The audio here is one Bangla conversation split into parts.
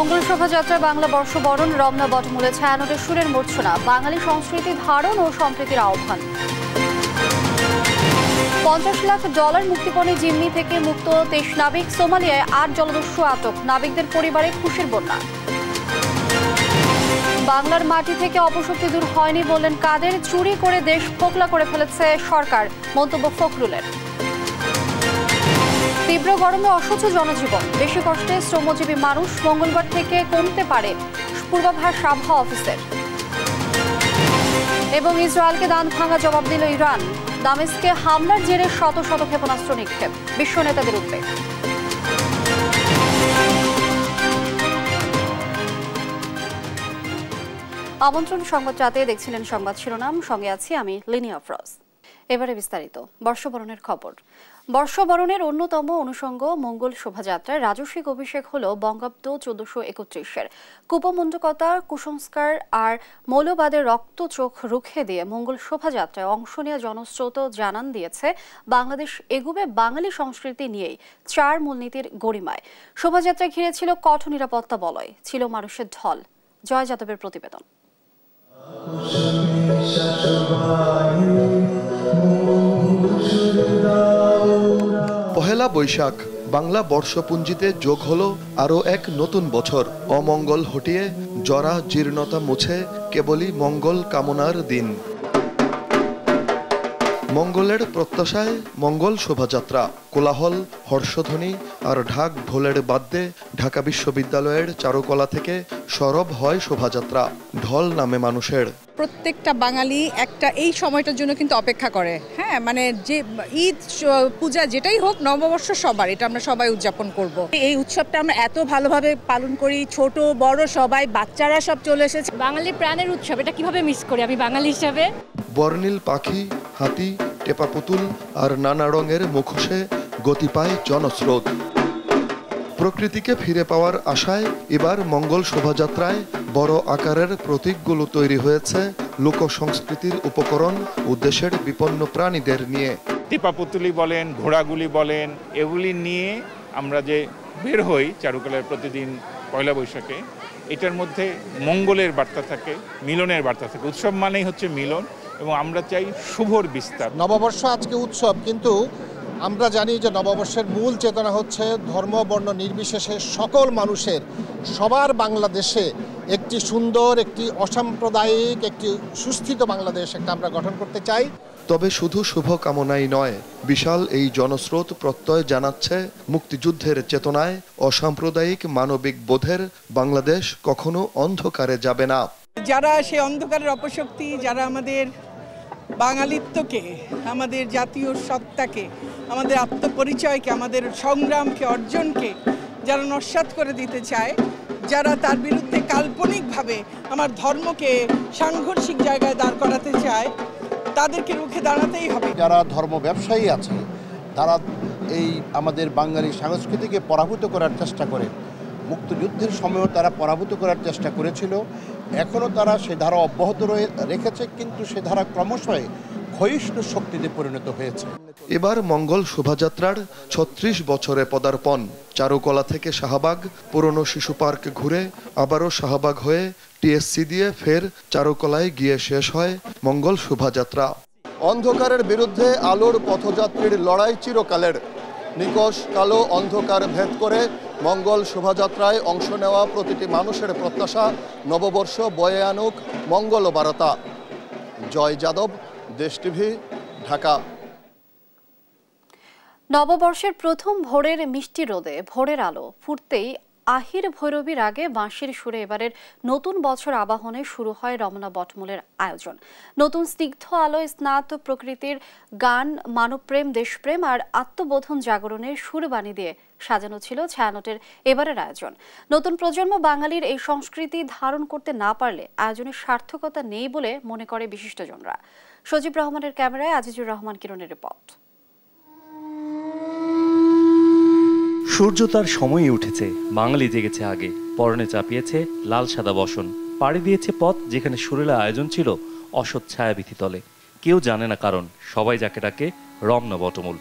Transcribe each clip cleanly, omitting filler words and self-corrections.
মঙ্গল শোভাযাত্রা বাংলা বর্ষবরণ রমনা বটমূলে ছায়ানটের সুরের মূর্ছনা বাঙালি সংস্কৃতি ধারণ ও সম্প্রীতির আহ্বান। $50 লাখ মুক্তিপণে জিম্মি থেকে মুক্ত 23 নাবিক। সোমালিয়ায় 8 জলদস্যু আটক, নাবিকদের পরিবারে খুশির বন্যা। বাংলার মাটি থেকে অপশক্তি দূর হয়নি বললেন কাদের, চুরি করে দেশ ফোকলা করে ফেলেছে সরকার, মন্তব্য ফখরুলের। তীব্র গরমে অসহ্য জনজীবন, বেশি কষ্টে শ্রমজীবী মানুষ, মঙ্গলবার থেকে কমতে পারে পূর্বাভাস আবহাওয়া অফিসের। এবং ইসরায়েলকে দাঁত ভাঙা জবাব দিল ইরান, দামেস্কে হামলার জেরে শত শত ক্ষেপণাস্ত্র নিক্ষেপ, বিশ্ব নেতাদের উদ্বেগ। আমন্ত্রণ সংবাদ রাতে দেখছিলেন সংবাদ শিরোনাম, সঙ্গে আছি আমি লিনিয়া আফরোজ। এবারে বিস্তারিত। বর্ষবরণের খবর। বর্ষবরণের অন্যতম অনুষঙ্গ মঙ্গল শোভাযাত্রায় রাজস্বিক অভিষেক হল বঙ্গাব্দ 1431-এর। কুপমণ্ডকতা, কুসংস্কার আর মৌলবাদের রক্ত চোখ রুখে দিয়ে মঙ্গল শোভাযাত্রায় অংশ নেওয়া জনস্রোত জানান দিয়েছে বাংলাদেশ এগুবে বাঙালি সংস্কৃতি নিয়েই 4 মূলনীতির গরিমায়। শোভাযাত্রা ঘিরে ছিল কঠোর নিরাপত্তা বলয়, ছিল মানুষের ঢল। জয় যাদবের প্রতিবেদন। পহেলা বৈশাখ বাংলা বর্ষপুঞ্জিতে যোগ হলো আরও এক নতুন বছর। অমঙ্গল হটিয়ে জরা জীর্ণতা মুছে কেবলই মঙ্গল কামনার দিন। মঙ্গলের প্রত্যাশায় মঙ্গল শোভাযাত্রা, কোলাহল, হর্ষধ্বনি আর ঢাক ঢোলের বাদ্যে ঢাকা বিশ্ববিদ্যালয়ের চারুকলা থেকে সরব হয় শোভাযাত্রা। ঢল নামে মানুষের। প্রত্যেকটা বাঙালি একটা এই সময়টার জন্য কিন্তু অপেক্ষা করে। হ্যাঁ, মানে যে ঈদ পূজা যেটাই হোক, নববর্ষ সবার, এটা আমরা সবাই উদযাপন করব। এই উৎসবটা আমরা এত ভালোভাবে পালন করি, ছোট বড় সবাই, বাচ্চারা সব চলে এসেছে। বাঙালির প্রাণের উৎসব, এটা কিভাবে মিস করি আমি বাঙালি হিসাবে। বর্ণিল পাখি, হাতি, টেপা পুতুল আর নানা রঙের মুখোশে গতি পায় জনস্রোত। প্রকৃতিকে ফিরে পাওয়ার আশায় এবার মঙ্গল শোভাযাত্রায় বড় আকারের প্রতীকগুলো তৈরি হয়েছে লোক সংস্কৃতির উপকরণ ও দেশের বিপন্ন প্রাণীদের নিয়ে। টেপা পুতুলি বলেন, ঘোড়াগুলি বলেন, এগুলি নিয়ে আমরা যে বের হই চারুকলার প্রতিদিন পয়লা বৈশাখে, এটার মধ্যে মঙ্গলের বার্তা থাকে, মিলনের বার্তা থাকে। উৎসব মানেই হচ্ছে মিলন, এবং আমরা চাই শুভর বিস্তার। নববর্ষ আজকে উৎসব, কিন্তু আমরা জানি যে নববর্ষের মূল চেতনা হচ্ছে ধর্ম বর্ণ নির্বিশেষে সকল মানুষের, সবার বাংলাদেশে একটি সুন্দর, একটি অসাম্প্রদায়িক, একটি সুস্থিত বাংলাদেশ একটা আমরা গঠন করতে চাই। তবে শুধু শুভ কামনাই নয়, বিশাল এই জনস্রোত প্রত্যয় জানাচ্ছে মুক্তিযুদ্ধের চেতনায় অসাম্প্রদায়িক মানবিক বোধের বাংলাদেশ কখনো অন্ধকারে যাবে না। যারা সেই অন্ধকারের অপশক্তি, যারা আমাদের বাঙালিত্বকে, আমাদের জাতীয় সত্তাকে, আমাদের আত্মপরিচয়কে, আমাদের সংগ্রামকে, অর্জনকে যারা নস্যাৎ করে দিতে চায়, যারা তার বিরুদ্ধে কাল্পনিকভাবে আমার ধর্মকে সাংঘর্ষিক জায়গায় দাঁড় করাতে চায়, তাদেরকে রুখে দাঁড়াতেই হবে। যারা ধর্ম ব্যবসায়ী আছে, তারা এই আমাদের বাঙালি সংস্কৃতিকে পরাভূত করার চেষ্টা করে। মুক্তিযুদ্ধের সময়ও তারা পরাভূত করার চেষ্টা করেছিল, এখনও তারা সে ধারা অব্যাহত রেখেছে, কিন্তু সে ধারা ক্রমশই ক্ষয়িষ্ণু শক্তিতে পরিণত হয়েছে। এবার মঙ্গল শোভাযাত্রার 36 বছরে পদার্পণ। চারুকলা থেকে শাহবাগ, পুরনো শিশু পার্ক ঘুরে আবারও শাহবাগ হয়ে টিএসসি দিয়ে ফের চারুকলায় গিয়ে শেষ হয় মঙ্গল শোভাযাত্রা। অন্ধকারের বিরুদ্ধে আলোর পথযাত্রীর লড়াই চিরকালের। নিকষ কালো অন্ধকার ভেদ করে মঙ্গল শোভাযাত্রায় অংশ নেওয়া প্রতিটি মানুষের প্রত্যাশা নববর্ষ বয়ে আনুক মঙ্গল বার্তা। জয় যাদব, দেশ টিভি, ঢাকা। নববর্ষের প্রথম ভোরের মিষ্টি রোদে ভোরের আলো ফুটতেই আহির ভৈরবীর আগে বাঁশির সুরে এবারের নতুন বছর আবাহনে শুরু হয় রমনা বটমূলের আয়োজন। নতুন স্নিগ্ধ আলোয় স্নাত প্রকৃতির গান, মানবপ্রেম, দেশপ্রেম আর আত্মবোধন জাগরণের সুরবাণী দিয়ে সাজানো ছিল ছায়ানটের এবারের আয়োজন। নতুন প্রজন্ম বাঙালির এই সংস্কৃতি ধারণ করতে না পারলে আয়োজনের সার্থকতা নেই বলে মনে করে বিশিষ্টজনরা। সজীব রহমানের ক্যামেরায় আজিজুর রহমান কিরণের রিপোর্ট। সূর্য তার সময়ই উঠেছে, বাঙালি জেগেছে আগে, পরনে চাপিয়েছে লাল সাদা বসন, পাড়ি দিয়েছে পথ যেখানে সুরেলা আয়োজন ছিল অসৎ ছায়াবিথি তলে। কেউ জানে না কারণ, সবাই যাকে ডাকে রমনা বটমূল।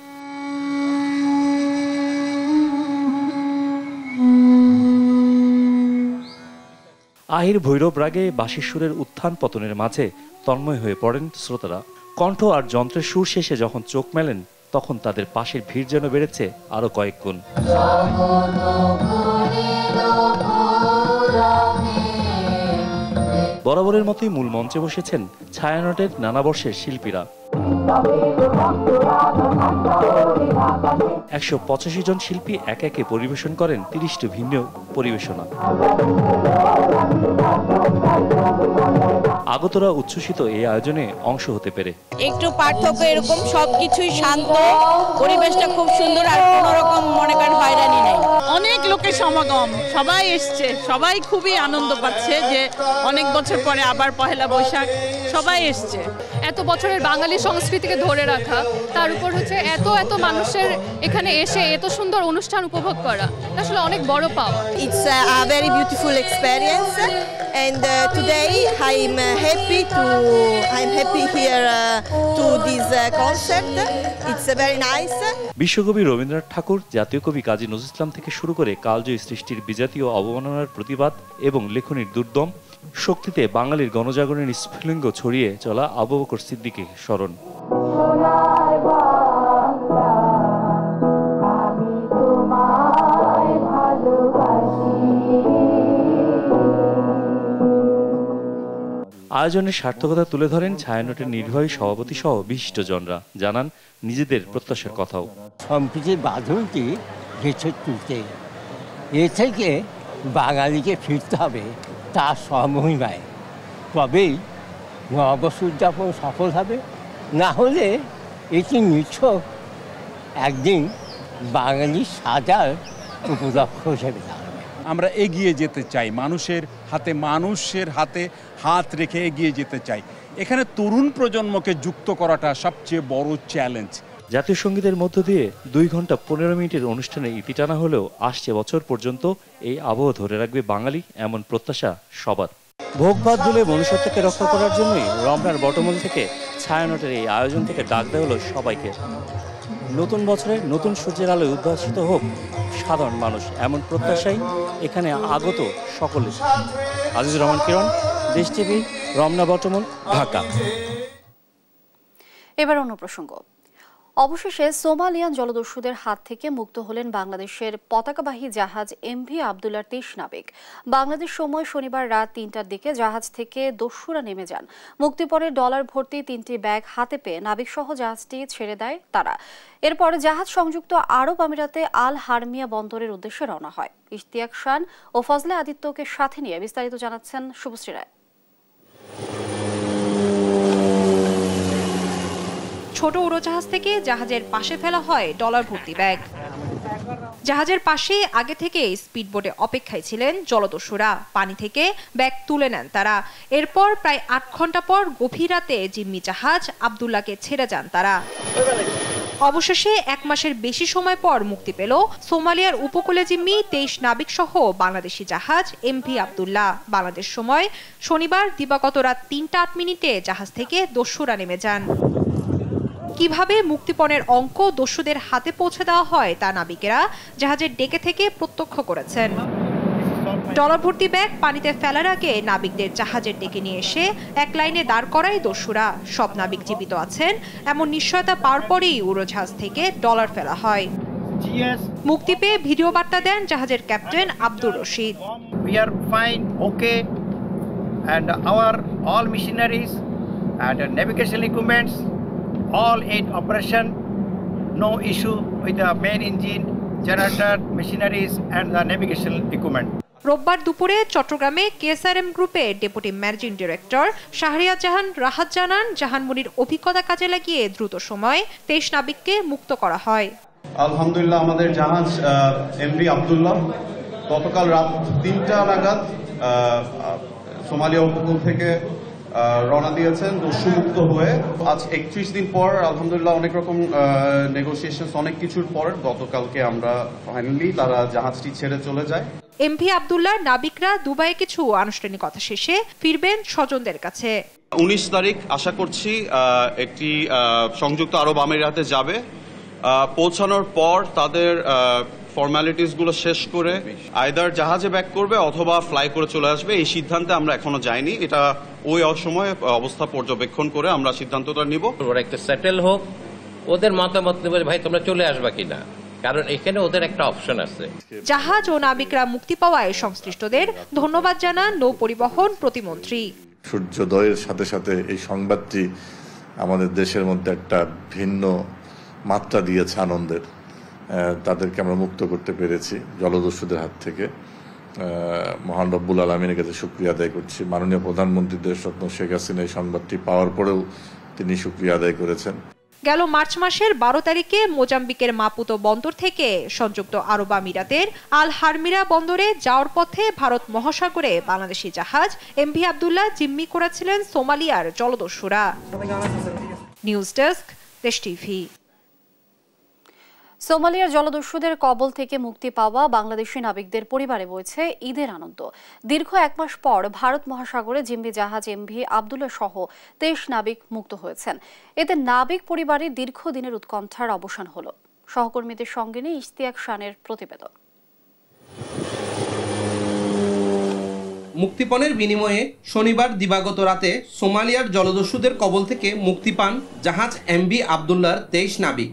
আহির ভৈরব রাগে বাঁশির সুরের উত্থান পতনের মাঝে তন্ময় হয়ে পড়েন শ্রোতারা। কণ্ঠ আর যন্ত্রের সুর শেষে যখন চোখ মেলেন তখন তাদের পাশের ভিড় যেন বেড়েছে আরো কয়েক গুণ। বরাবরের মতোই মূল মঞ্চে বসেছেন ছায়ানটের নানা বর্ষের শিল্পীরা। 185 জন শিল্পী একে একে পরিবেশন করেন 30টি ভিন্ন পরিবেশনা। আগতরা উচ্ছ্বসিত এই আয়োজনে অংশ হতে পেরে। একটু পার্থক্য এরকম সবকিছুই শান্ত, পরিবেশটা খুব সুন্দর, আর কোনো রকম মনে করেন হয়রানি নেই। অনেক লোকের সমাগম, সবাই এসছে, সবাই খুবই আনন্দ পাচ্ছে যে অনেক বছর পরে আবার পহেলা বৈশাখ, সবাই এসছে। এত বছরের বাঙালি সংস্কৃতিকে ধরে রাখা, তার উপর হচ্ছে এত এত মানুষের এখানে এসে এত সুন্দর অনুষ্ঠান উপভোগ করা, আসলে অনেক বড় পাওয়া। It's a very beautiful experience, and today I'm happy here to this concert. It's very nice. বিশ্বকবি রবীন্দ্রনাথ ঠাকুর, জাতীয় কবি কাজী নজরুল ইসলাম থেকে শুরু করে কালজয়ী সৃষ্টির বিজাতীয় অবমাননার প্রতিবাদ এবং লেখনীর দুর্দম শক্তিতে বাঙালির গণজাগরণের স্ফুলিঙ্গ ছড়িয়ে চলা আবু বকর সিদ্দিকীর স্মরণ। আয়োজনের সার্থকতা তুলে ধরেন ছায়ানটের নির্বাহী সভাপতি সহ বিশিষ্টজনরা, জানান নিজেদের প্রত্যাশার কথাও। সম্প্রীতির বাঁধনটি গেছে তুলতে, এ থেকে বাঙালিকে ফিরতে হবে তার সমহিমায়, তবেই নববর্ষ উদযাপন সফল হবে। না হলে এটি নিছক একদিন বাঙালি সাজার উপলক্ষ হিসেবে দাঁড়াবে। আমরা এগিয়ে যেতে চাই, মানুষের হাতে হাত রেখে এগিয়ে যেতে চাই। এখানে তরুণ প্রজন্মকে যুক্ত করাটা সবচেয়ে বড় চ্যালেঞ্জ। জাতীয় সঙ্গীতের মধ্য দিয়ে 2 ঘন্টা 15 মিনিটের অনুষ্ঠানে ইতি টানা হলেও আসছে বছর পর্যন্ত এই আবহ ধরে রাখবে বাঙালি, এমন প্রত্যাশা সবার। ভোগবাদ বলে মনুষ্যত্বকে রক্ষা করার জন্যই রমনার বটমূল থেকে ছায়ানটের এই আয়োজন থেকে ডাক দেওয়া হলো সবাইকে। নতুন বছরে নতুন সূর্যের আলোয় উদ্ভাসিত হোক সাধারণ মানুষ, এমন প্রত্যাশাই এখানে আগত সকলে। আজিজুর রহমান কিরণ, দেশ টিভি, রমনা বটমূল, ঢাকা। এবার অন্য প্রসঙ্গ। অবশেষে সোমালিয়ান জলদস্যুদের হাত থেকে মুক্ত হলেন বাংলাদেশের পতাকাবাহী জাহাজ এমভি আবদুল্লার 23 নাবিক। বাংলাদেশ সময় শনিবার রাত 3টার দিকে জাহাজ থেকে দস্যুরা নেমে যান। মুক্তিপণে ডলার ভর্তি 3টি ব্যাগ হাতে পেয়ে নাবিকসহ জাহাজটি ছেড়ে দেয় তারা। এরপর জাহাজ সংযুক্ত আরব আমিরাতে আল হারমিয়া বন্দরের উদ্দেশ্যে রওনা হয়। ইশতিয়াক খান ও ফজলে আদিত্যকে সাথে নিয়ে বিস্তারিত জানাচ্ছেন শুভশ্রী রায়। ছোট উড়োজাহাজ থেকে জাহাজের পাশে ফেলা হয় ডলার ভর্তি ব্যাগ। জাহাজের পাশে আগে থেকে স্পিডবোটে অপেক্ষায় ছিলেন জলদস্যুরা। পানি থেকে ব্যাগ তুলে নেন তারা। এরপর প্রায় 8 ঘন্টা পর গভীর রাতে জিম্মি জাহাজ আবদুল্লাহকে ছেড়ে যান তারা। অবশেষে 1 মাসের বেশি সময় পর মুক্তি পেল সোমালিয়ার উপকূলে জিম্মি 23 নাবিক সহ বাংলাদেশি জাহাজ এমভি আবদুল্লাহ। বাংলাদেশ সময় শনিবার দিবাগত রাত 3টা 8 মিনিটে জাহাজ থেকে দস্যুরা নেমে যান। কিভাবে মুক্তিপণের অঙ্ক দস্যুদের হাতে পৌঁছে দেওয়া হয় তা নাবিকেরা জাহাজের ডেকে থেকে প্রত্যক্ষ করেছেন। ডলার ভর্তি ব্যাগ পানিতে ফেলার আগে নাবিকদের জাহাজের ডেকে নিয়ে এসে এক লাইনে দাঁড় করায় দস্যুরা। সব নাবিক জীবিত আছেন এমন নিশ্চয়তা পাওয়ার পরেই উড়োজাহাজ থেকে ডলার ফেলা হয়। মুক্তি পেয়ে ভিডিও বার্তা দেন জাহাজের captain Abdur Rashid. We are fine, okay, and our all machineries and navigation equipments, all 8 operation, no issue with the main engine, generator, machineries and the navigation equipment. রোববার দুপুরে চট্টগ্রামে কেএসআরএম গ্রুপের ডেপুটি ম্যানেজিং ডিরেক্টর শাহরিয়ার জাহান রাহাত জানান, জাহানমনির অভিজ্ঞতা কাজে লাগিয়ে দ্রুত সময়ে 23 নাবিককে মুক্ত করা হয়। আলহামদুলিল্লাহ আমাদের জাহাজ এমভি আবদুল্লাহ গতকাল রাত 3টা নাগাদ সোমালিয়া উপকূল থেকে রওনা দিয়েছেন দস্যুমুক্ত হয়ে। আজ 31 দিন পর আলহামদুলিল্লাহ অনেক রকম নেগোসিয়েশন, অনেক কিছুর পর গতকালকে আমরা ফাইনালি তারা জাহাজটি ছেড়ে চলে যায়। এমভি আবদুল্লাহ নাবিকরা দুবাইয়ে কিছু আনুষ্ঠানিকতা শেষে ফিরবেন স্বজনদের কাছে। 19 তারিখ আশা করছি একটি সংযুক্ত আরব আমিরাতে যাবে পৌঁছানোর পর তাদের ফর্মালিটিসগুলো শেষ করে আইদার জাহাজে ব্যাক করবে অথবা ফ্লাই করে চলে আসবে। এই সিদ্ধান্তে আমরা এখনো যাইনি, এটা ওই অসময়ে অবস্থা পর্যবেক্ষণ করে আমরা সিদ্ধান্তটা নিব। ওরা একটা সেটেল হোক, ওদের মতামত নেবে ভাই তোমরা চলে আসবা কিনা, কারণ এখানে ওদের একটা অপশন আছে। জাহাজ ও নাবিকরা মুক্তি পাওয়ায় সংশ্লিষ্টদের ধন্যবাদ জানান নৌ পরিবহন প্রতিমন্ত্রী। সূর্যোদয়ের সাথে সাথে এই সংবাদটি আমাদের দেশের মধ্যে একটা ভিন্ন মাত্রা দিয়েছে আনন্দের। তাদেরকে আমরা মুক্ত করতে পেরেছি জলদস্যুদের হাত থেকে। মহান রব্বুল আলমিনের কাছে শুকরিয়া আদায় করছি। মাননীয় প্রধানমন্ত্রী দেশরত্ন শেখ হাসিনা এই সংবাদটি পাওয়ার পরেও তিনি শুকরিয়া আদায় করেছেন। গেল মার্চ মাসের 12 তারিখে মোজাম্বিকের মাপুতো বন্দর থেকে সংযুক্ত আরব আমিরাতের আল হারমিরা বন্দরে যাওয়ার পথে ভারত মহাসাগরে বাংলাদেশি জাহাজ এমভি আব্দুল্লাহ জিম্মি করেছিলেন সোমালিয়ার জলদস্যুরা। নিউজ ডেস্ক, দেশ টিভি। সোমালিয়ার জলদস্যুদের কবল থেকে মুক্তি পাওয়া বাংলাদেশি নাবিকদের পরিবারে বইছে ঈদের আনন্দ। দীর্ঘ 1 মাস পর ভারত মহাসাগরে জিম্মি জাহাজ এমভি আব্দুল্লাহ সহ 23 নাবিক মুক্ত হয়েছেন। এতে নাবিক পরিবারের দীর্ঘদিনের উৎকণ্ঠার অবসান হল। সহকর্মীদের সঙ্গে নিয়ে ইশতিয়াক শানের প্রতিবেদন। মুক্তিপণের বিনিময়ে শনিবার দিবাগত রাতে সোমালিয়ার জলদস্যুদের কবল থেকে মুক্তি পান জাহাজ এমভি আব্দুল্লাহর 23 নাবিক।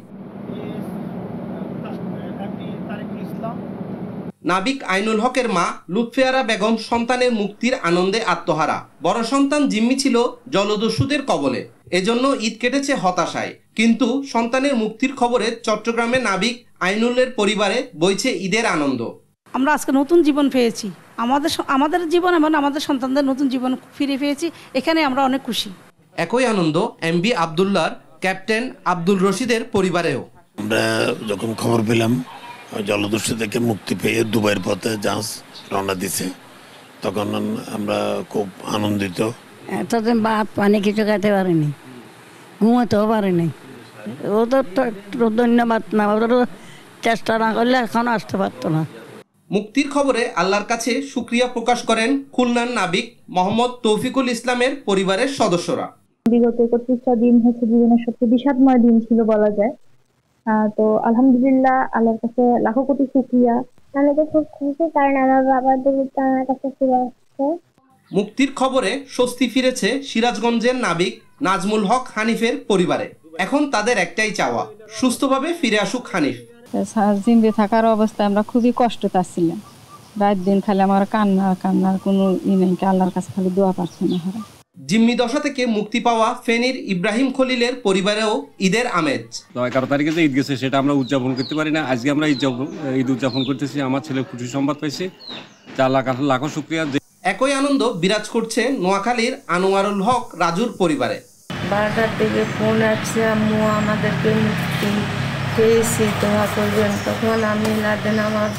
নাবিক আইনুল হকের মা লুৎফিয়ারা বেগম সন্তানের মুক্তির আনন্দে আত্মহারা। বড় সন্তান জিম্মি ছিল জলদস্যুদের কবলে, এজন্য ঈদ কেটেছে হতাশায়। কিন্তু সন্তানের মুক্তির খবরে চট্টগ্রামের নাবিক আইনুলের পরিবারে বইছে ঈদের আনন্দ। আমরা আজকে নতুন জীবন পেয়েছি, আমাদের জীবন এবং আমাদের সন্তানদের নতুন জীবন ফিরে পেয়েছি, এখানে আমরা অনেক খুশি। একই আনন্দ এমভি আব্দুল্লাহর ক্যাপ্টেন আব্দুল রশিদের পরিবারেও। আমরা যখন খবর পেলাম জলদস্যু থেকে মুক্তি পেয়ে দুবাইয়ের পথে জাহাজ রওনা দিছে, তখন আমরা খুব আনন্দিত। এতদিন ভাত পানি কিছু খেতে পারেনি, ঘুমাতেও পারেনি। ওদের তো একটু ধন্যবাদ না, ওদের চেষ্টা না করলে এখন আসতে পারতো না। মুক্তির খবরে আল্লাহর কাছে শুকরিয়া প্রকাশ করেন খুলনার নাবিক মোহাম্মদ তৌফিকুল ইসলামের পরিবারের সদস্যরা। বিগত 31টা দিন হচ্ছে জীবনের সবচেয়ে বিষাদময় দিন ছিল বলা যায়। তো আলহামদুলিল্লাহ, আল্লাহর কাছে লাখো কোটি শুকরিয়া। আমি তো খুব খুশি, কারণ আমার বাবা দুটো আমার কাছে ফিরে আসছে। মুক্তির খবরে স্বস্তি ফিরেছে সিরাজগঞ্জের নাবিক নাজমুল হক হানিফের পরিবারে। এখন তাদের একটাই চাওয়া, সুস্থভাবে ফিরে আসুক হানিফ। জিন্দে থাকার অবস্থায় আমরা খুবই কষ্ট পাচ্ছিলাম, রাত দিন খালি আমার কান্নার কোনো নেই, আল্লাহর কাছে খালি দোয়া পাচ্ছি না। জিম্মি দশা থেকে মুক্তি পাওয়া ফেনীর ইব্রাহিম খলিলের পরিবারেও ঈদের আমেজ। 11 তারিখে যে ঈদ গেছে সেটা আমরা উদযাপন করতে পারি না, আজকে আমরা ঈদ উদযাপন করতেছি। আমার ছেলে খুশি সংবাদ পাইছে, তার লাখো শুকরিয়া। একই আনন্দ বিরাজ করছে নোয়াখালীর আনোয়ারুল হক রাজুর পরিবারে। 12টার দিকে ফোন আসছে, আম্মু আমাদেরকে মুক্তি পেয়েছি, দোয়া করবেন। তখন আমি লাদেন আমার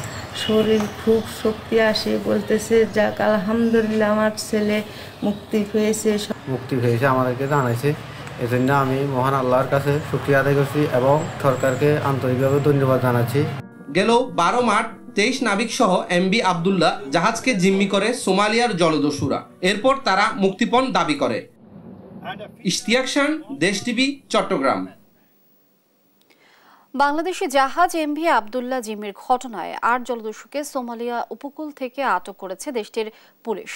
শরীর খুব শক্তি আসে, বলতেছে যাক আলহামদুলিল্লাহ আমার ছেলে মুক্তি পেয়েছে। আমাদেরকে জানাইছে, এজন্য আমি মহান আল্লাহর কাছে শুকরিয়া আদায় করছি এবং সরকারকে আন্তরিকভাবে ধন্যবাদ জানাচ্ছি। গেল 12 মার্চ 23 নাবিক সহ এমভি আব্দুল্লাহ জাহাজকে জিম্মি করে সোমালিয়ার জলদস্যুরা। এরপর তারা মুক্তিপণ দাবি করে। ইশতিয়াক শান, দেশ টিভি, চট্টগ্রাম। বাংলাদেশি জাহাজ এমভি আব্দুল্লাহ জিম্মির ঘটনায় 8 জলদস্যুকে সোমালিয়া উপকূল থেকে আটক করেছে দেশটির পুলিশ।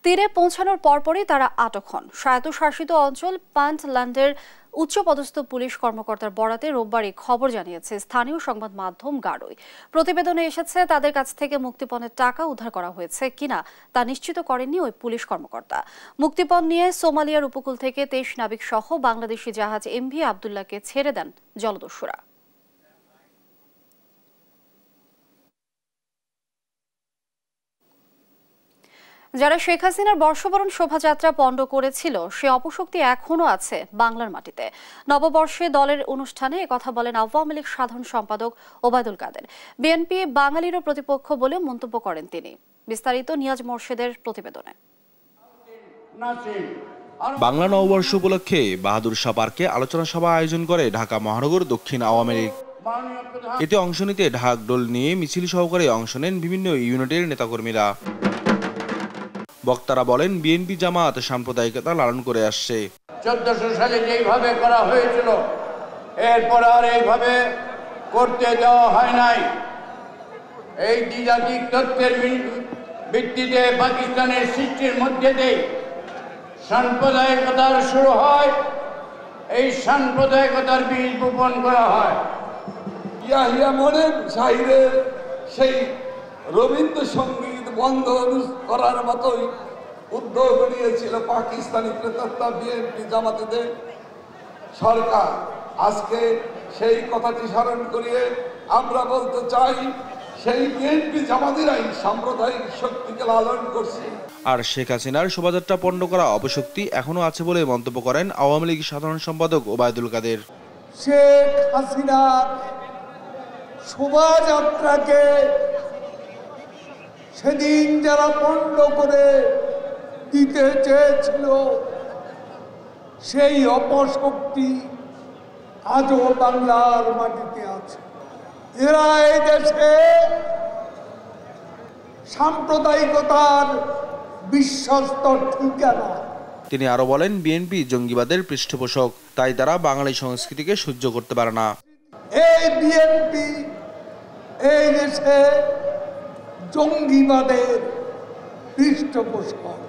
তীরে পৌঁছানোর পরপরই তারা আটক হন। স্বায়ত্তশাসিত অঞ্চল পান্টল্যান্ডের উচ্চপদস্থ পুলিশ কর্মকর্তার বরাতে রোববার এই খবর জানিয়েছে স্থানীয় সংবাদ মাধ্যম গারোয়। প্রতিবেদনে এসেছে তাদের কাছ থেকে মুক্তিপণের টাকা উদ্ধার করা হয়েছে কিনা তা নিশ্চিত করেননি ওই পুলিশ কর্মকর্তা। মুক্তিপণ নিয়ে সোমালিয়ার উপকূল থেকে 23 নাবিক সহ বাংলাদেশি জাহাজ এমভি আব্দুল্লাহকে ছেড়ে দেন জলদস্যুরা। যারা শেখ হাসিনার বর্ষবরণ শোভাযাত্রা পণ্ড করেছিল সে অপশক্তি এখনো আছে বাংলার মাটিতে। নববর্ষে দলের অনুষ্ঠানে একথা বলেন আওয়ামী লীগ সাধারণ সম্পাদক ওবায়দুল কাদের। বিএনপি বাঙালিরও প্রতিপক্ষ বলে মন্তব্য করেন তিনি। বিস্তারিত নিয়াজ মোর্শেদের প্রতিবেদনে। বাংলা নববর্ষ উপলক্ষে বাহাদুর শাহ পার্কে আলোচনা সভা আয়োজন করে ঢাকা মহানগর দক্ষিণ আওয়ামী লীগ। এতে অংশ নিতে ঢাক ডোল নিয়ে মিছিল সহকারে অংশ নেন বিভিন্ন ইউনিটের নেতাকর্মীরা। বক্তারা বলেন বিএনপি জামাত সাম্প্রদায়িকতা লালন করে আসছে। 1400 সালে যেইভাবে করা হয়েছিল এরপর আর এইভাবে করতে দেওয়া হয় নাই। এই দ্বিজাতিক তত্ত্বের ভিত্তিতে পাকিস্তানের সৃষ্টির মধ্যে দিয়ে সাম্প্রদায়িকতার শুরু হয়, এই সাম্প্রদায়িকতার বীজ বপন করা হয়। ইয়াহিয়া মনের শাহিরের সেই রবীন্দ্রসঙ্গীত বন্ধ করার মতোই উদ্যোগ নিয়েছিল পাকিস্তানি প্রেতাত্মা বিএনপি জামাতের সরকার। আজকে সেই কথাটি স্মরণ করিয়ে আমরা বলতে চাই, সেই বিএনপি জামাতিরাই সাম্প্রদায়িক শক্তিকে লালন করছে। আর শেখ হাসিনার শোভাযাত্রা পণ্ড করা অপশক্তি এখনো আছে বলে মন্তব্য করেন আওয়ামী লীগ সাধারণ সম্পাদক ওবায়দুল কাদের। শেখ হাসিনার শোভাযাত্রাকে সেদিন যারা পণ্ড করে দিতে চেয়েছিল, সেই অপশক্তি আজও বাংলার মাটিতে আছে। এরা এই দেশে সাম্প্রদায়িকতার বিশ্বস্ত ঠিকানা। তিনি আরো বলেন, বিএনপি জঙ্গিবাদের পৃষ্ঠপোষক, তাই তারা বাঙালি সংস্কৃতিকে সহ্য করতে পারে না। এই বিএনপি এই দেশে জঙ্গিবাদের পৃষ্ঠপোষক।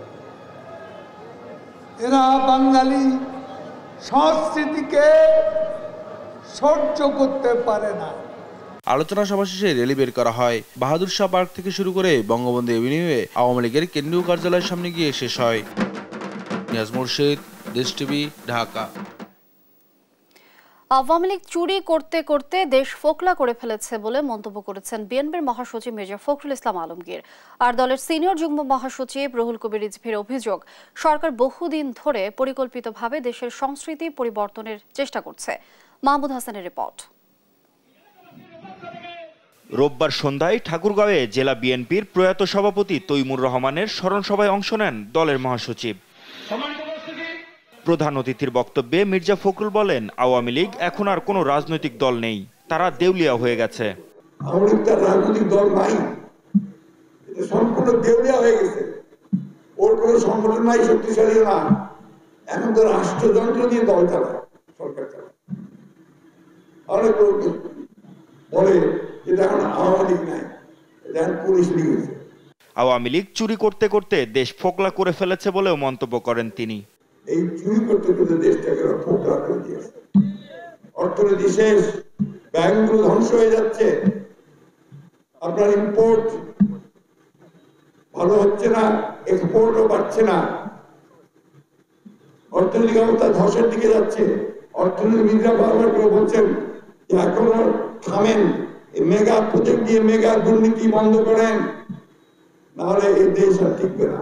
এরা বাঙালি সংস্কৃতিকে সহ্য করতে পারে না। আলোচনা সভা শেষে র্যালি বের করা হয়। বাহাদুর শাহ পার্ক থেকে শুরু করে বঙ্গবন্ধু এভিনিউয়ে আওয়ামী লীগের কেন্দ্রীয় কার্যালয়ের সামনে গিয়ে শেষ হয়। নিয়াজ মুর্শিদ, দেশ টিভি, ঢাকা। আওয়ামী লীগ চুরি করতে করতে দেশ ফোকলা করে ফেলেছে বলে মন্তব্য করেছেন বিএনপির মহাসচিব মির্জা ফখরুল ইসলাম আলমগীর। আর দলের সিনিয়র যুগ্ম মহাসচিব রুহুল কবির রিজভীর অভিযোগ, সরকার বহুদিন ধরে পরিকল্পিতভাবে দেশের সংস্কৃতি পরিবর্তনের চেষ্টা করছে। মাহমুদ হাসানের রিপোর্ট। রোববার সন্ধ্যায় ঠাকুরগাঁওয়ে জেলা বিএনপির প্রয়াত সভাপতি তৈমুর রহমানের স্মরণ সভায় অংশ নেন দলের মহাসচিব। প্রধান অতিথির বক্তব্যে মির্জা ফখরুল বলেন, আওয়ামী লীগ এখন আর কোনো রাজনৈতিক দল নেই, তারা দেউলিয়া হয়ে গেছে। আওয়ামী লীগ তার রাজনৈতিক দল নাই, সম্পূর্ণ দেউলিয়া হয়ে গেছে। ওর কোনো সংগঠন নাই, শক্তিশালী না। এখন তো রাষ্ট্রযন্ত্র দিয়ে দল চালায়, সরকার চালায়। অনেক লোক বলে এটা এখন আওয়ামী লীগ নাই, এটা এখন পুলিশ লীগ হয়েছে। আওয়ামী লীগ চুরি করতে করতে দেশ ফোকলা করে ফেলেছে বলেও মন্তব্য করেন তিনি। এই চুরি করতে করতে দেশটাকে ফোকলা করে দিয়েছে। অর্থনীতি শেষ, ব্যাংকগুলো ধ্বংস হয়ে যাচ্ছে, আপনার ইম্পোর্ট ভালো হচ্ছে না, এক্সপোর্টও বাড়ছে না, অর্থনৈতিক অবস্থা ধসের দিকে যাচ্ছে। অর্থনীতিবিদরা বারবার করে বলছেন যে এখনো থামেন, মেগা প্রজেক্ট দিয়ে মেগা দুর্নীতি বন্ধ করেন, নাহলে এই দেশ আর টিকবে না।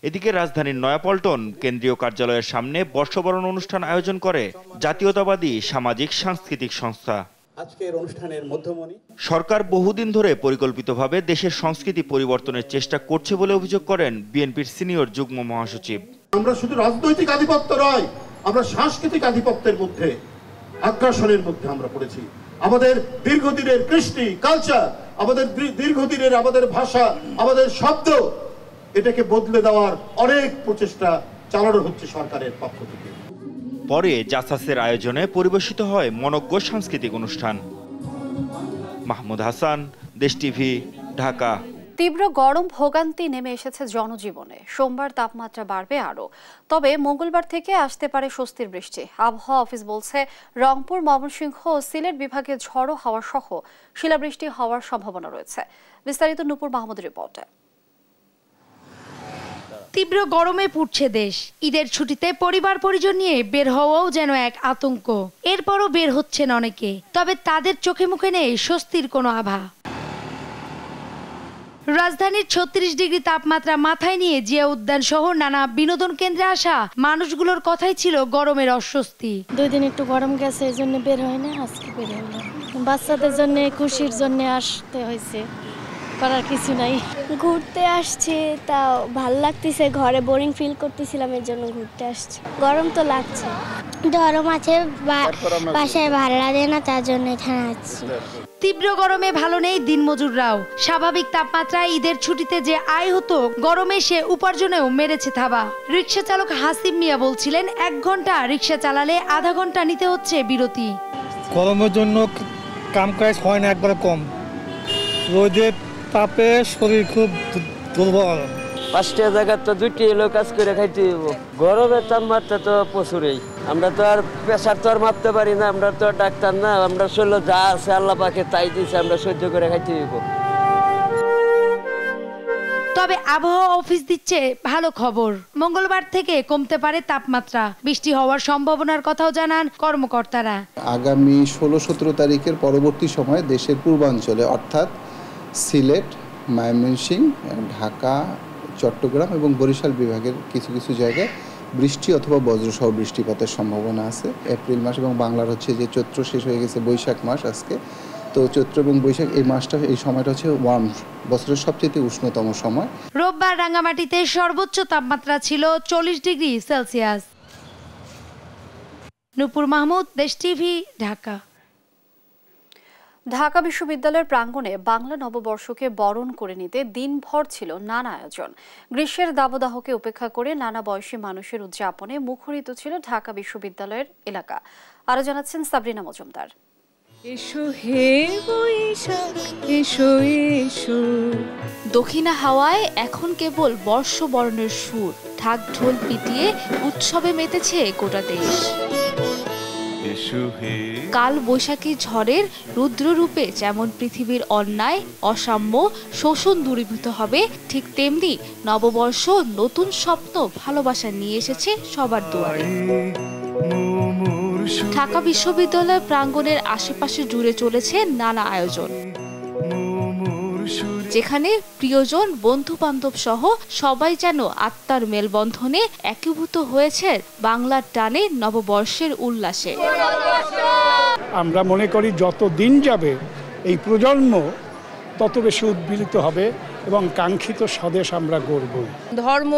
এদিকে রাজধানীর নয়াপল্টন কেন্দ্রীয় কার্যালয়ের সামনে বর্ষবরণ অনুষ্ঠান আয়োজন করে জাতীয়তাবাদী সামাজিক সাংস্কৃতিক সংস্থা। আজকের অনুষ্ঠানের মধ্যমণি সরকার বহুদিন ধরে পরিকল্পিতভাবে দেশের সংস্কৃতি পরিবর্তনের চেষ্টা করছে বলে অভিযোগ করেন বিএনপির সিনিয়র যুগ্ম মহাসচিব। আমরা শুধু রাজনৈতিক আধিপত্য নয়, আমরা সাংস্কৃতিক আধিপত্যের মধ্যে, আগ্রাসনের মধ্যে আমরা পড়েছি। আমাদের দীর্ঘদিনের কৃষ্টি কালচার, আমাদের দীর্ঘদিনের আমাদের ভাষা, আমাদের শব্দ, এটাকে বদলে দেওয়ার অনেক প্রচেষ্টা চালানো হচ্ছে সরকারের পক্ষ থেকে। পরে জাসাসের আয়োজনে পরিবেশিত হয় মনোজ্ঞ সাংস্কৃতিক অনুষ্ঠান। মাহমুদ হাসান, দেশ টিভি, ঢাকা। তীব্র গরম ভোগান্তি নেমে এসেছে জনজীবনে। সোমবার তাপমাত্রা বাড়বে আরও, তবে মঙ্গলবার থেকে আসতে পারে স্বস্তির বৃষ্টি। আবহাওয়া অফিস বলছে, রংপুর, ময়মনসিংহ ও সিলেট বিভাগে ঝড়ো হাওয়া সহ শিলাবৃষ্টি হওয়ার সম্ভাবনা রয়েছে। বিস্তারিত নূপুর মাহমুদের রিপোর্টে। তীব্র গরমে পুড়ছে দেশ। ঈদের ছুটিতে পরিবার পরিজন নিয়ে বের হওয়াও যেন এক আতঙ্ক। এরপরও বের হচ্ছেন অনেকে, তবে তাদের চোখে মুখে নেই স্বস্তির কোনো আভা। রাজধানীর 36 ডিগ্রি তাপমাত্রা মাথায় নিয়ে জিয়া উদ্যান সহ নানা বিনোদন কেন্দ্রে আসা মানুষগুলোর কথাই ছিল গরমের অস্বস্তি। 2 দিন একটু গরম গেছে, এই জন্য বের হয় না, আজকে বের হলাম। বাচ্চাদের জন্য খুশির জন্য আসতে হয়েছে, করার কিছু নাই। ঘুরতে আসছে, তাও ভালো লাগতেছে, ঘরে বোরিং ফিল করতেছিলাম, এর জন্য ঘুরতে আসছে। গরম তো লাগছে, গরম আছে, বাসায় ভালো লাগে না, তার জন্য এখানে আসছি। তীব্র গরমে ভালো নেই দিনমজুররাও। স্বাভাবিক তাপমাত্রায় ঈদের ছুটিতে যে আয় হতো, গরমে সে উপার্জনেও মেরেছে থাবা। রিকশা চালক হাসিম মিয়া বলছিলেন, 1 ঘন্টা রিকশা চালালে আধা ঘন্টা নিতে হচ্ছে বিরতি। গরমের জন্য কাম কাজ হয় না, একবারে কম। রোদের তাপে শরীর খুব দুর্বল। 5টা জায়গায় তো 2টি এলো কাজ করে খাইতে হইব। গরমের তাপমাত্রা তো প্রচুরই। আমরা তো আর প্রেসার তো আর মাপতে পারি না, আমরা তো ডাক্তার না। আমরা শরীরে যা আছে আল্লাহ পাকে তাই দিয়েছে, আমরা সহ্য করে খাইতে হইব। তবে আবহাওয়া অফিস দিচ্ছে ভালো খবর, মঙ্গলবার থেকে কমতে পারে তাপমাত্রা, বৃষ্টি হওয়ার সম্ভাবনার কথাও জানান কর্মকর্তারা। আগামী 16-17 তারিখের পরবর্তী সময়ে দেশের পূর্বাঞ্চলে অর্থাৎ সিলেট, ময়মনসিংহ, ঢাকা, চট্টগ্রাম এবং বরিশাল বিভাগের কিছু কিছু জায়গায় বৃষ্টি অথবা বজ্রসহ বৃষ্টিপাতের সম্ভাবনা আছে। এপ্রিল মাস এবং বাংলার হচ্ছে যে চৈত্র শেষ হয়ে গেছে, বৈশাখ মাস আজকে, তো চৈত্র এবং বৈশাখ এই সময়টা হচ্ছে ওয়ার্ম, বছরের সবচেয়ে উষ্ণতম সময়। রোববার রাঙ্গামাটিতে সর্বোচ্চ তাপমাত্রা ছিল 40 ডিগ্রি সেলসিয়াস। নূপুর মাহমুদ, দেশ টিভি, ঢাকা। ঢাকা বিশ্ববিদ্যালয়ের প্রাঙ্গণে বাংলা নববর্ষকে বরণ করে নিতে দিনভর ছিল নানা আয়োজন। গ্রীষ্মের দাবদাহকে উপেক্ষা করে নানা বয়সী মানুষের উদযাপনে মুখরিত ছিল ঢাকা বিশ্ববিদ্যালয়ের এলাকা। আরো জানাচ্ছেন সাবরিনা মজুমদার। এসো হে বৈশাখ এসো এসো। দক্ষিণা হাওয়ায় এখন কেবল বর্ষবরণের সুর, ঢাক ঢোল পিটিয়ে উৎসবে মেতেছে গোটা দেশ। কাল বৈশাখী ঝড়ের রুদ্ররূপে যেমন পৃথিবীর অন্যায়, অসাম্য, শোষণ দূরীভূত হবে, ঠিক তেমনি নববর্ষ নতুন স্বপ্ন, ভালোবাসা নিয়ে এসেছে সবার দুয়ারে। ঢাকা বিশ্ববিদ্যালয় প্রাঙ্গণের আশেপাশে জুড়ে চলেছে নানা আয়োজন, যেখানে প্রিয়জন, বন্ধু বান্ধব সহ সবাই যেন আত্মার মেলবন্ধনে একীভূত হয়েছে বাংলার টানে নববর্ষের উল্লাসে। আমরা মনে করি যত দিন যাবে এই প্রজন্ম তত বেশি উদ্বেলিত হবে এবং কাঙ্ক্ষিত স্বদেশ আমরা গড়ব। ধর্ম,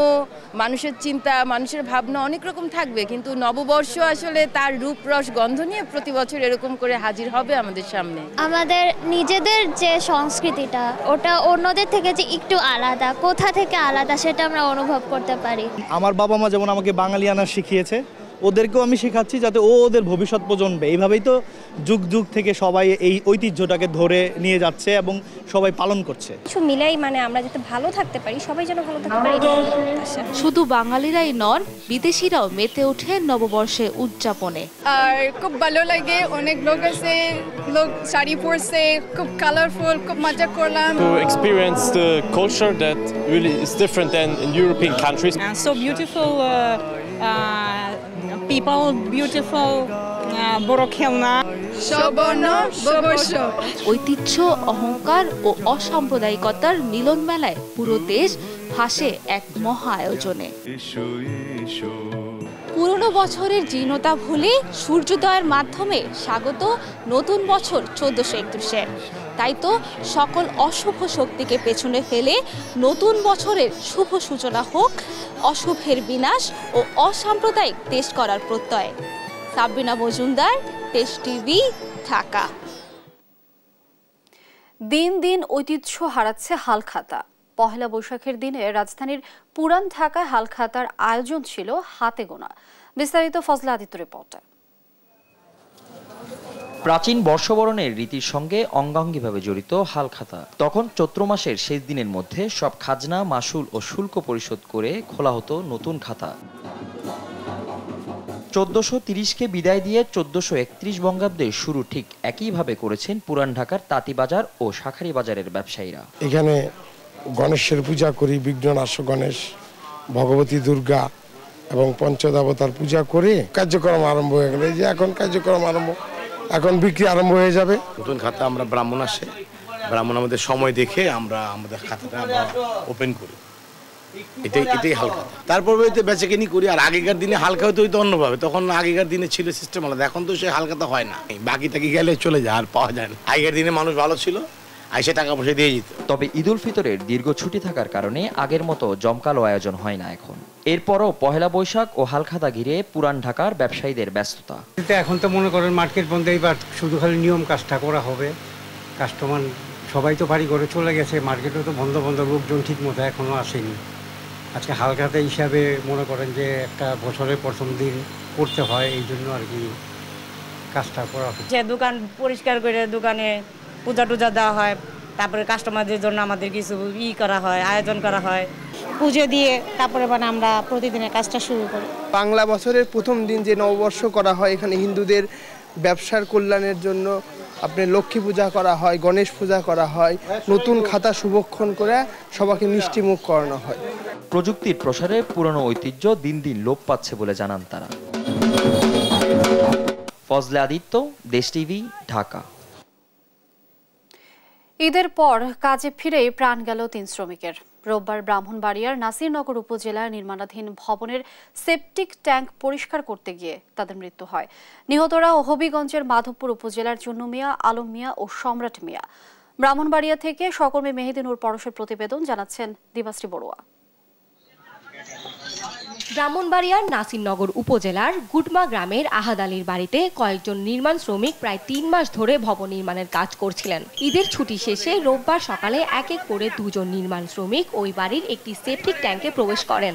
মানুষের চিন্তা, মানুষের ভাবনা অনেক রকম থাকবে, কিন্তু নববর্ষ আসলে তার রূপ রস গন্ধ নিয়ে প্রতি বছর এরকম করে হাজির হবে আমাদের সামনে। আমাদের নিজেদের যে সংস্কৃতিটা, ওটা অন্যদের থেকে যে একটু আলাদা, কোথা থেকে আলাদা সেটা আমরা অনুভব করতে পারি। আমার বাবা মা যেমন আমাকে বাঙালিয়ানা শিখিয়েছে, ওদেরকেও আমি শেখাচ্ছি যাতে ওদের ভবিষ্যৎ প্রজন্মে এইভাবেই তো যুগ যুগ থেকে সবাই এই ঐতিহ্যটাকে ধরে নিয়ে যাচ্ছে এবং সবাই পালন করছে। কিছু মিলাই আমরা যাতে ভালো থাকতে পারি, সবাই যেন ভালো থাকতে পারি। শুধু বাঙালিরাই নন, বিদেশিরাও মেতে ওঠে নববর্ষে উদযাপনে। আর খুব ভালো লাগে, অনেক লোক আছে, লোক শাড়ি পরছে, খুব কালারফুল, খুব মজা করলাম। To experience the culture that really is different than in European countries. So beautiful people, beautiful বড় খেলনা, সবর্ণ বর্ষ। ঐতিহ্য, অহংকার ও অসাম্প্রদায়িকতার মিলন মেলায় পুরো দেশ ভাসে এক মহা আয়োজনে। পুরনো বছরের জীর্ণতা ভুলে সূর্যোদয়ের মাধ্যমে স্বাগত নতুন বছর 1431-এর। তাই তো সকল অশুভ শক্তিকে পেছনে ফেলে নতুন বছরের শুভ সূচনা হোক, অশুভের বিনাশ ও অসাম্প্রদায়িক দেশ করার প্রত্যয়। সাবরিনা মজুমদার, দেশ টিভি, ঢাকা। দিন দিন ঐতিহ্য হারাচ্ছে হালখাতা। পহেলা বৈশাখের দিনে রাজধানীর পুরান ঢাকায় হালখাতার আয়োজন ছিল হাতে গোনা। বিস্তারিত ফজলা আদিত্য রিপোর্টে। প্রাচীন বর্ষবরণের রীতির সঙ্গে অঙ্গাঙ্গিভাবে জড়িত হালখাতা। তখন চৈত্র মাসের শেষ দিনের মধ্যে সব খাজনা, মাসুল ও শুল্ক পরিশোধ করে খোলা হতো নতুন খাতা। 1430-কে বিদায় দিয়ে 1431 বঙ্গাব্দে শুরু ঠিক একইভাবে করেছেন পুরান ঢাকার তাঁতিবাজার ও শাঁখারী বাজারের ব্যবসায়ীরা। এখানে গণেশের পূজা করি, বিঘ্ননাশক গণেশ, ভগবতী দুর্গা এবং পঞ্চদেবতার পূজা করে কার্যক্রম আরম্ভ হয়ে গেল। এই যে এখন কার্যক্রম আরম্ভ, এখন বিক্রি আরম্ভ হয়ে যাবে। নতুন খাতা আমরা ব্রাহ্মণ আসে, ব্রাহ্মণ আমাদের সময় দেখে আমরা আমাদের খাতাটা ওপেন করি, এটাই হালকা। তারপর বেচাকেনি করি। আর আগেকার দিনে হালকা হতে হইতো অন্যভাবে, তখন আগেকার দিনে ছিল সিস্টেম আলাদা, এখন তো সে হালকাতা হয় না, বাকি টাকি গেলে চলে যায়, আর পাওয়া যায় না। আগের দিনে মানুষ ভালো ছিল, আইসে টাকা পয়সা দিয়ে যেত। তবে ঈদুল ফিতরের দীর্ঘ ছুটি থাকার কারণে আগের মতো জমকালো আয়োজন হয় না এখন। এরপরও পহেলা বৈশাখ ও হালখাতা ঘিরে পুরান ঢাকার ব্যবসায়ীদের ব্যস্ততা। এখন তো মনে করেন মার্কেট বন্ধ, এইবার শুধু খালি নিয়ম কাজটা করা হবে। কাস্টমার সবাই তো বাড়ি করে চলে গেছে, মার্কেটও তো বন্ধ, লোকজন ঠিক মতো এখনো আসেনি। আজকে হালখাতা হিসাবে মনে করেন যে একটা বছরের প্রথম দিন করতে হয়, এই জন্য আর কি কাজটা করা হবে। যে দোকান পরিষ্কার করে দোকানে পূজা টুজা দেওয়া হয়, তারপরে কাস্টমারদের জন্য আমাদের কিছু করা হয়, আয়োজন করা হয়, পুজো দিয়ে তারপরে মানে আমরা প্রতিদিনের কাজটা শুরু করি। বাংলা বছরের প্রথম দিন যে নববর্ষ করা হয়, এখানে হিন্দুদের ব্যবসার কল্যাণের জন্য আপনার লক্ষ্মী পূজা করা হয়, গণেশ পূজা করা হয়, নতুন খাতা শুভক্ষণ করে সবাইকে মিষ্টি মুখ করানো হয়। প্রযুক্তির প্রসারে পুরনো ঐতিহ্য দিন দিন লোপ পাচ্ছে বলে জানান তারা। ফজলে আদিত্য, দেশ টিভি, ঢাকা। ঈদের পর কাজে ফিরেই প্রাণ গেল 3 শ্রমিকের। রোববার ব্রাহ্মণবাড়িয়ার নাসিরনগর উপজেলার নির্মাণাধীন ভবনের সেপটিক ট্যাঙ্ক পরিষ্কার করতে গিয়ে তাদের মৃত্যু হয়। নিহতরা হবিগঞ্জের মাধবপুর উপজেলার চুন্নু মিয়া, আলম মিয়া ও সম্রাট মিয়া। ব্রাহ্মণবাড়িয়া থেকে সহকর্মী মেহেদী নূর পরশের প্রতিবেদন, জানাচ্ছেন দিবাশ্রী বড়ুয়া। ব্রাহ্মণবাড়িয়ার নাসিরনগর উপজেলার গুটমা গ্রামের আহাদ আলীর বাড়িতে কয়েকজন নির্মাণ শ্রমিক প্রায় 3 মাস ধরে ভবন নির্মাণের কাজ করছিলেন। ঈদের ছুটি শেষে রোববার সকালে এক এক করে 2 জন নির্মাণ শ্রমিক ওই বাড়ির একটি সেপটিক ট্যাঙ্কে প্রবেশ করেন।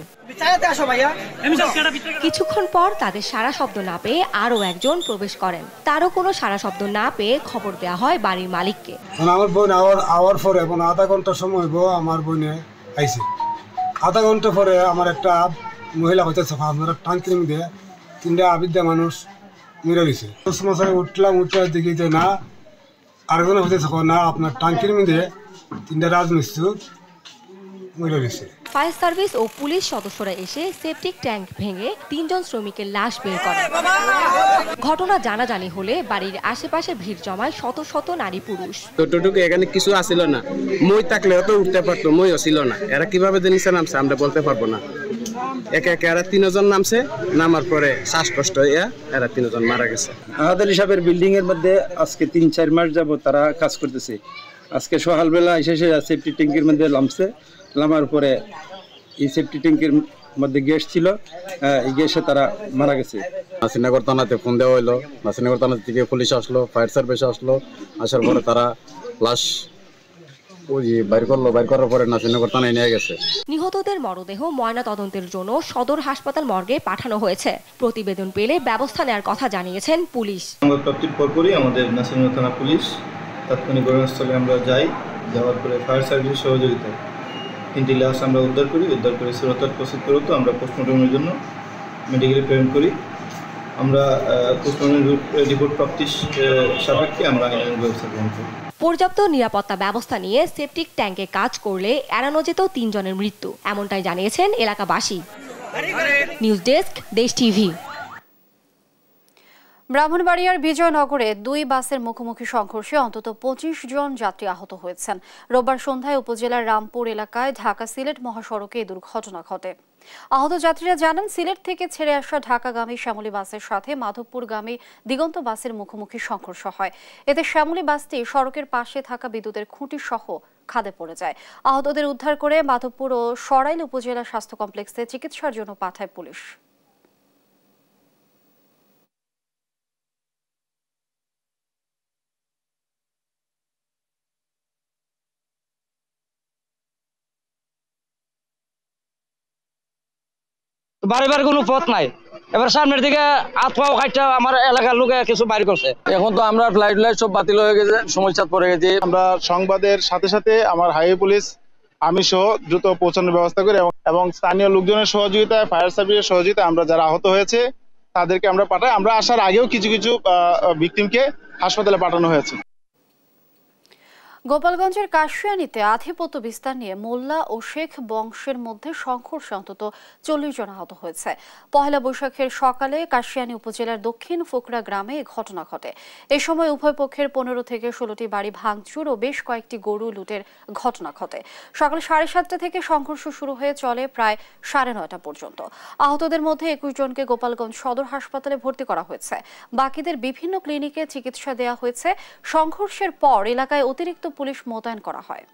কিছুক্ষণ পর তাদের সারা শব্দ না পেয়ে আরও একজন প্রবেশ করেন। তারও কোনো সারা শব্দ না পেয়ে খবর দেওয়া হয় বাড়ির মালিককে। আমার বোন আওয়ার পরে আধা ঘন্টা সময় আমার বোনে আইছে। আধা ঘন্টা পরে আমার একটা মহিলা হইতেছে আমরা টাঙ্কির মধ্যে 3টা আবিদ্যা মানুষ মেরে গেছে। উঠলাম, উঠে দেখি যে না, আরেকজন হইতেছে না, আপনার টাঙ্কির মধ্যে 3টা রাজমিস্ত্রি মেরে গেছে। ফায়ার সার্ভিস ও পুলিশ সদস্যরা এসে সেপটিক ট্যাঙ্ক ভেঙে 3 জন শ্রমিকের লাশ বের করেন। ঘটনা জানাজানি হলে বাড়ির আশেপাশে ভিড় জমায় শত শত নারী পুরুষ। ততটুকু এখানে কিছু আসিল না, মই থাকলেও তো উঠতে পারতো, মই আসিল না। এরা কিভাবে নিচে নামছে আমরা বলতে পারবো না। একে একে এরা 3 জন নামছে, নামার পরে শ্বাসকষ্ট হইয়া এরা 3 জন মারা গেছে। আহাদ আলী সাহেবের বিল্ডিং এর মধ্যে আজকে 3-4 মাস যাবত তারা কাজ করতেছে। আজকে সকালবেলা এসে সেফটি ট্যাঙ্কের মধ্যে নামছে, নামার পরে এই সেফটি ট্যাঙ্কের মধ্যে গ্যাস ছিল, এই গ্যাসে তারা মারা গেছে। নাসিরনগর থানাতে ফোন দেওয়া হলো, নাসিরনগর থানা থেকে পুলিশ আসলো, ফায়ার সার্ভিস আসলো, আসার পরে তারা লাশ বাইর করার পরে নাসিরনগর থানায় নিয়ে গেছে। নিহতদের মরদেহ ময়না তদন্তের জন্য সদর হাসপাতাল মর্গে পাঠানো হয়েছে। প্রতিবেদন পেলে ব্যবস্থা নেওয়ার কথা জানিয়েছেন পুলিশ। সংবাদ প্রাপ্তির পরপরই আমাদের নাসিরনগর থানা পুলিশ তাৎক্ষণিক ঘটনাস্থলে আমরা যাই। যাওয়ার পরে ফায়ার সার্ভিস সহযোগিতায় 3টি লাশ আমরা উদ্ধার করে সুরতার প্রস্তুত করতে আমরা পোস্টমর্টমের জন্য মেডিকেলে প্রেরণ করি। আমরা পোস্টমর্টম রিপোর্ট প্রাপ্তির সাপেক্ষে আমরা আইনানুগ ব্যবস্থা গ্রহণ করি। পর্যাপ্ত নিরাপত্তা ব্যবস্থা নিয়ে সেপটিক ট্যাঙ্কে কাজ করলে এড়ানো যেত 3 জনের মৃত্যু, এমনটাই জানিয়েছেন এলাকাবাসী। নিউজ ডেস্ক, দেশ টিভি। ব্রাহ্মণবাড়িয়ার বিজয়নগরে 2 বাসের মুখোমুখি সংঘর্ষে অন্তত 25 জন যাত্রী আহত হয়েছেন। রোববার সন্ধ্যায় উপজেলার রামপুর এলাকায় ঢাকা সিলেট মহাসড়কে এই দুর্ঘটনা ঘটে। আহত যাত্রীরা জানান, সিলেট থেকে ছেড়ে আসা ঢাকাগামী শ্যামলী বাসের সাথে মাধবপুরগামী দিগন্ত বাসের মুখোমুখি সংঘর্ষ হয়। এতে শ্যামলী বাসটি সড়কের পাশে থাকা বিদ্যুতের খুঁটি সহ খাদে পড়ে যায়। আহতদের উদ্ধার করে মাধবপুর ও সরাইল উপজেলা স্বাস্থ্য কমপ্লেক্সে চিকিৎসার জন্য পাঠায় পুলিশ। বাড়িবার কোনো পথ নাই, এবার সামনের দিকে আত্মাও খাইটা আমার এলাকার লোকে কিছু বাইর করছে। এখন তো আমরা ফ্লাইট সব বাতিল হয়ে গেছে, সমস্যা পড়ে গেছে। আমরা সংবাদের সাথে সাথে আমার হাইওয়ে পুলিশ আমি সহ দ্রুত পৌঁছানোর ব্যবস্থা করি এবং স্থানীয় লোকজনের সহযোগিতায়, ফায়ার সার্ভিসের সহযোগিতায় আমরা যারা আহত হয়েছে তাদেরকে আমরা পাঠাই। আমরা আসার আগেও কিছু ভিকটিমকে হাসপাতালে পাঠানো হয়েছে। গোপালগঞ্জের কাশিয়ানীতে আধিপত্য বিস্তার নিয়ে মোল্লা ও শেখ বংশের মধ্যে সংঘর্ষে অন্তত 40 জন আহত হয়েছে। পহেলা বৈশাখের সকালে কাশিয়ানী উপজেলার দক্ষিণ ফোকরা গ্রামে এই ঘটনা ঘটে। এ সময় উভয় পক্ষের 15 থেকে 16টি বাড়ি ভাঙচুর ও বেশ কয়েকটি গরু লুটের ঘটনা ঘটে। সকাল 7:30 থেকে সংঘর্ষ শুরু হয়ে চলে প্রায় 9:30 পর্যন্ত। আহতদের মধ্যে 21 জনকে গোপালগঞ্জ সদর হাসপাতালে ভর্তি করা হয়েছে। বাকিদের বিভিন্ন ক্লিনিকে চিকিৎসা দেওয়া হয়েছে। সংঘর্ষের পর এলাকায় অতিরিক্ত পুলিশ মোতায়েন করা হয়।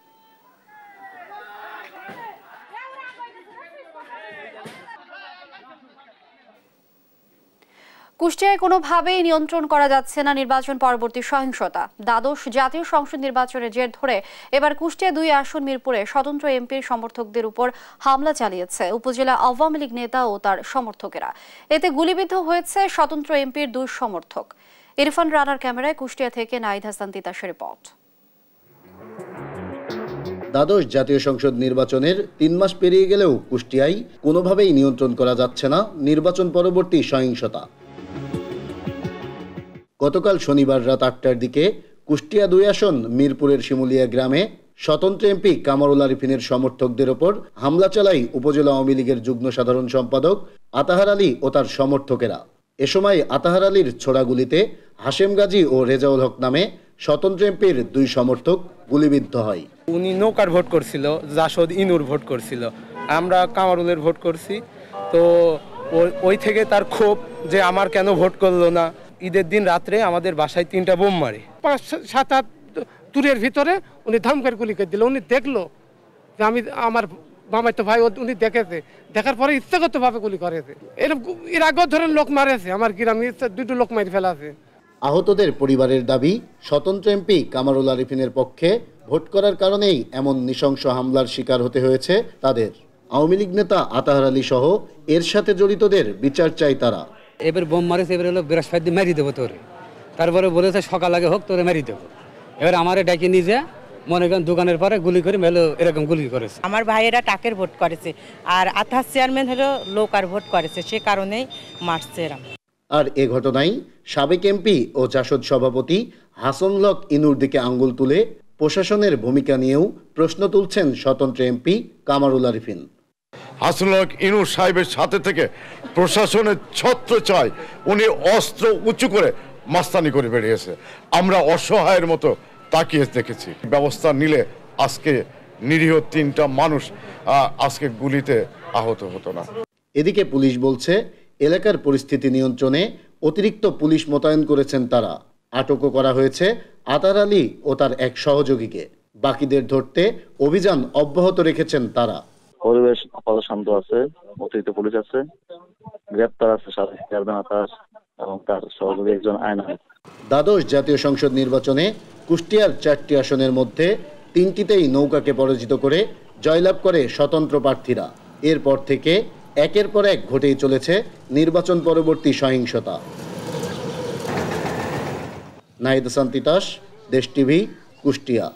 কুষ্টিয়ায় কোনোভাবেই নিয়ন্ত্রণ করা যাচ্ছে না নির্বাচন পরবর্তী সহিংসতা। দ্বাদশ জাতীয় সংসদ নির্বাচনের জের ধরে এবার কুষ্টিয়া 2 আসন মিরপুরে স্বতন্ত্র এমপির সমর্থকদের উপর হামলা চালিয়েছে উপজেলা আওয়ামী লীগ নেতা ও তার সমর্থকেরা। এতে গুলিবিদ্ধ হয়েছে স্বতন্ত্র এমপির 2 সমর্থক। ইরফান রানার ক্যামেরায় কুষ্টিয়া থেকে নাহিদ হাসান তিতাসের রিপোর্ট। দ্বাদশ জাতীয় সংসদ নির্বাচনের 3 মাস পেরিয়ে গেলেও কুষ্টিয়ায় কোনোভাবেই নিয়ন্ত্রণ করা যাচ্ছে না নির্বাচন পরবর্তী সহিংসতা। গতকাল শনিবার রাত 8টার দিকে কুষ্টিয়া 2 আসন মিরপুরের শিমুলিয়া গ্রামে স্বতন্ত্র এমপি কামারুল আরিফিনের সমর্থকদের ওপর হামলা চালায় উপজেলা আওয়ামী লীগের যুগ্ম সাধারণ সম্পাদক আতাহার আলী ও তার সমর্থকেরা। এ সময় আতাহার আলীর ছোড়া গুলিতে হাশেম গাজী ও রেজাউল হক নামে স্বতন্ত্র এমপির 2 সমর্থক গুলিবিদ্ধ হয়। উনি নৌকার ভোট করছিল, জাসদ ইনুর ভোট করছিল, আমরা কামারুলের ভোট করছি। তো ওই থেকে তার ক্ষোভ যে আমার কেন ভোট করলো না। ঈদের দিন রাত্রে আমাদের বাসায় 3টা বোম মারে, 5-7 দূরের ভিতরে উনি ধামকার গুলি করে দিল। উনি দেখলো যে আমি আমার মামাতো ভাই, উনি দেখেছে, দেখার পরে ইচ্ছাগতভাবে গুলি করেছে। এর আগেও ধরেন লোক মারেছে, আমার গ্রামে 2টো লোক মারি ফেলাছে। আহতদের পরিবারের দাবি, স্বতন্ত্র এমপি কামারুল আরিফিনের পক্ষে ভোট করার কারণেই এমন নৃশংস হামলার শিকার হতে হয়েছে তাদের। আওয়ামী লীগ নেতা আতাহার আলী সহ এর সাথে জড়িতদের বিচার চাই তারা। এবার বোম মারেছে, এবার হলো বৃহস্পতি মেরি দেবো তোরে, তারপরে বলেছে সকাল আগে হোক তোরে মেরি দেবো। এবার আমারে ডাকি নিজে মনে করেন দোকানের পরে গুলি করে মেলো এরকম গুলি করেছে। আমার ভাইয়েরা টাকের ভোট করেছে, আর আতাহার চেয়ারম্যান হলো লোকার ভোট করেছে, সে কারণেই মারছে এরা। আর এ ঘটনায় সাবেক এমপি ও জাসদ সভাপতি হাসন লক ইনুর দিকে আঙ্গুল তুলে প্রশাসনের ভূমিকা নিয়েও প্রশ্ন তুলছেন স্বতন্ত্র এমপি কামারুল আরিফিন। হাসন লক ইনুর সাহেবের সাথে থেকে প্রশাসনের ছত্র চায়, উনি অস্ত্র উঁচু করে মাস্তানি করে বেরিয়েছে। আমরা অসহায়ের মতো তাকিয়ে দেখেছি। ব্যবস্থা নিলে আজকে নিরীহ 3টা মানুষ আজকে গুলিতে আহত হতো না। এদিকে পুলিশ বলছে এলাকার পরিস্থিতি নিয়ন্ত্রণে অতিরিক্ত পুলিশ মোতায়েন করেছেন তারা। আটকও করা হয়েছে আতাহার আলী ও তার এক সহযোগীকে। বাকিদের ধরতে অভিযান অব্যাহত রেখেছেন তারা। পরিবেশ আপাতত শান্ত আছে, অতিরিক্ত পুলিশ আছে, গ্রেপ্তার আছে চেয়ারম্যান আতাহার এবং তার সহযোগী একজন আইনজীবী। দ্বাদশ জাতীয় সংসদ নির্বাচনে কুষ্টিয়ার 4টি আসনের মধ্যে 3টিতেই নৌকাকে পরাজিত করে জয়লাভ করে স্বতন্ত্র প্রার্থীরা। এরপর থেকে একের পর এক ঘটেই চলেছে নির্বাচন পরবর্তী সহিংসতা। নাহিদ হাসান তিতাস, দেশ টিভি, কুষ্টিয়া।